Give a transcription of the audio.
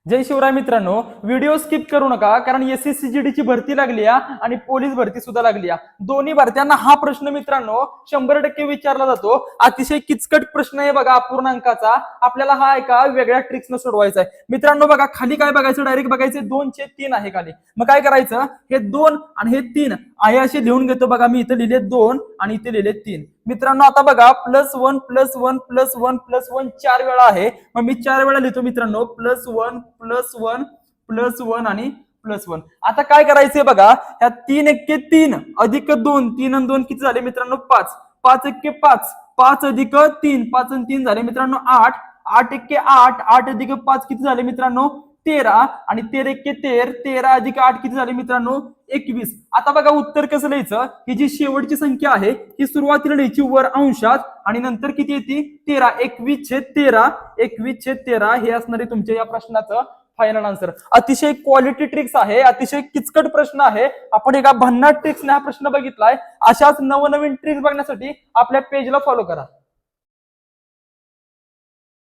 जय शिवराय मित्रांनो, video skip करू नका कारण SSCGD ची भरती लागली आहे आणि पोलीस भरती सुद्धा लागली आहे। दोन्ही भरत्यांना हा प्रश्न मित्रांनो 100% विचारला जातो। अतिशय किचकट प्रश्न आहे बघा, अपूर्णांकाचा। आपल्याला हा एका वेगळ्या ट्रिक्सने सोडवायचा आहे। मित्रांनो बघा, खाली काय बघायचं, डायरेक्ट बघायचे 2/3 आहे खाली। मग काय करायचं, हे 2 आणि हे 3 आहे असे लिहून घेतो। बघा मी इथे लिहिले 2 आणि इथे लिहिले 3। मित्रांनो आता बघा +1 +1 +1 +1 4 वेळा आहे। मग मी 4 वेळा लिहितो मित्रांनो, +1 +1 +1 आणि +1। आता काय करायचंय बघा, ह्या 3 × 3 अधिक 2, 3 आणि 2 किती झाले मित्रांनो 5, 5 × 5, 5 अधिक 3, 5 आणि 3 झाले मित्रांनो 8, 8 × 8, 8 अधिक 5 किती झाले मित्रांनो 13 आणि 13 × 13, 13 अधिक 8 किती झाले मित्रांनो 21। आता बघा उत्तर कसं लिहायचं, ही जी शेवटची संख्या आहे ही सुरुवातीला लिहायची वर अंशात आणि नंतर किती येते 13, 21/13, 21/13 हे असणारे तुमच्या या प्रश्नाचं फायनल आन्सर। अतिशय क्वालिटी ट्रिक्स आहे, अतिशय किचकट प्रश्न आहे। आपण एका भन्नाट ट्रिक्सने हा प्रश्न बघितलाय। अशाच नवनवीन ट्रिक्स बघण्यासाठी आपल्या पेजला फॉलो करा।